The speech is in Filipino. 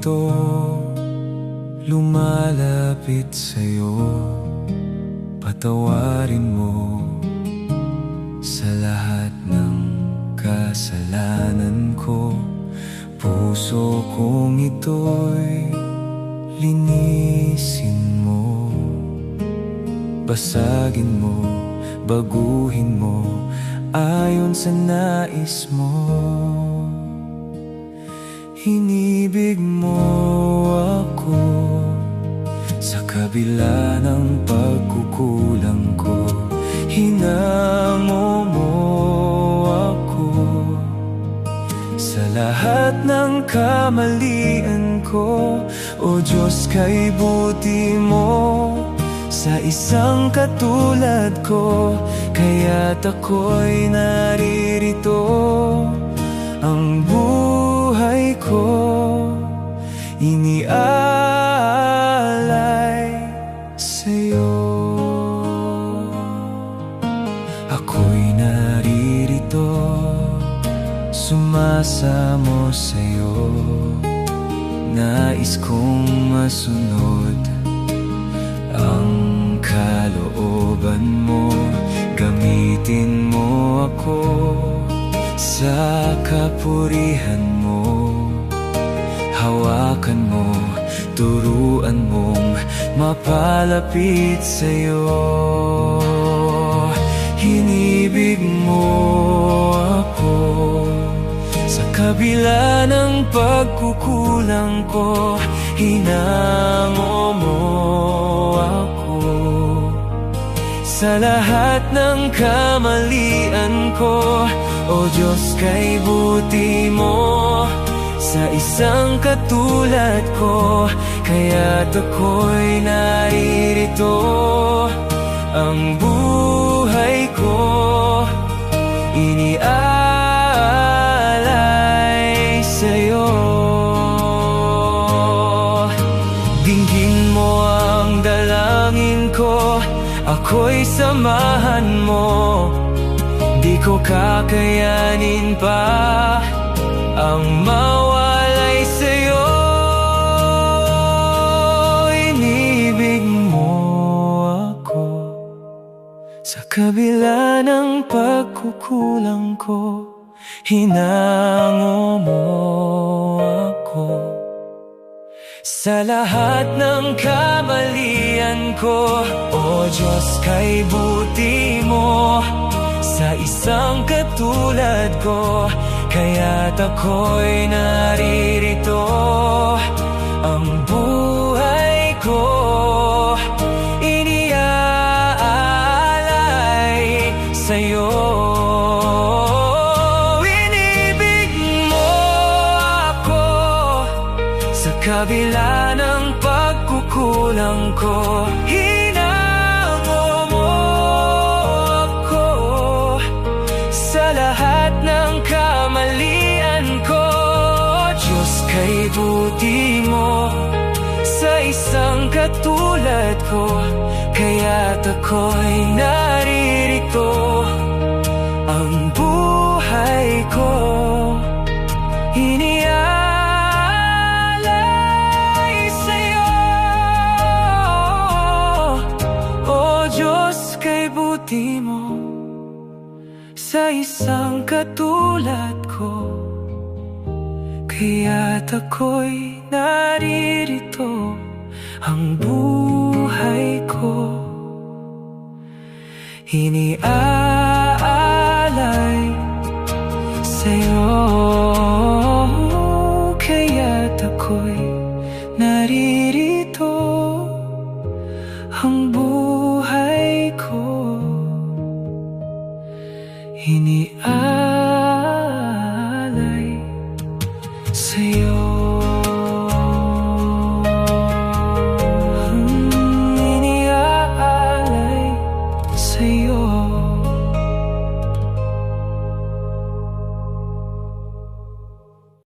ito lumalapit sa'yo. Patawarin mo sa lahat ng kasalanan ko. Puso kong ito'y linisin mo. Basagin mo, baguhin mo ayon sa nais mo. Hinibig mo ako sa kabila ng pagkukulang ko. Hinango mo ako sa lahat ng kamalian ko. O Diyos, kay buti mo sa isang katulad ko, kaya't ako'y naririto. Ang buhay ko iniaalay sa'yo. Ako'y naririto, sumasamo sa'yo. Nais kong masunod ang kalooban mo. Gamitin mo ako sa kapurihan mo. Hawakan mo, turuan mong mapalapit sa'yo. Hinibig mo ako sa kabila ng pagkukulang ko. Hinango mo ako sa lahat ng kamalian ko. O Diyos, kay buti mo sa isang katulad ko, kaya't ako'y naririto. Ang buhay ko iniaalay sa'yo. Dinggin mo ang dalangin ko, ako'y samahan mo. Di ko kakayanin pa ang mawalay sa'yo. Inibig mo ako sa kabila ng pagkukulang ko. Hinango mo ako sa lahat ng kamalian ko. O Diyos, kay buti mo sa isang katulad ko, kaya't ako'y naririto. Ang buhay ko iniaalay sa'yo. Inibig mo ako sa kabila ng pagkukulang ko. Hinango mo ako sa lahat ng kamalian ko. Diyos, kay buti mo sa isang katulad ko, kaya't ako'y naririto. Ang buhay ko iniaalay sa'yo. O Diyos, kay buti mo sa isang katulad ko, kaya't ako'y naririto. Ang buhay ko iniaalay sa'yo. Kaya't ako'y naririto. Ang buhay ko iniaalay sa'yo.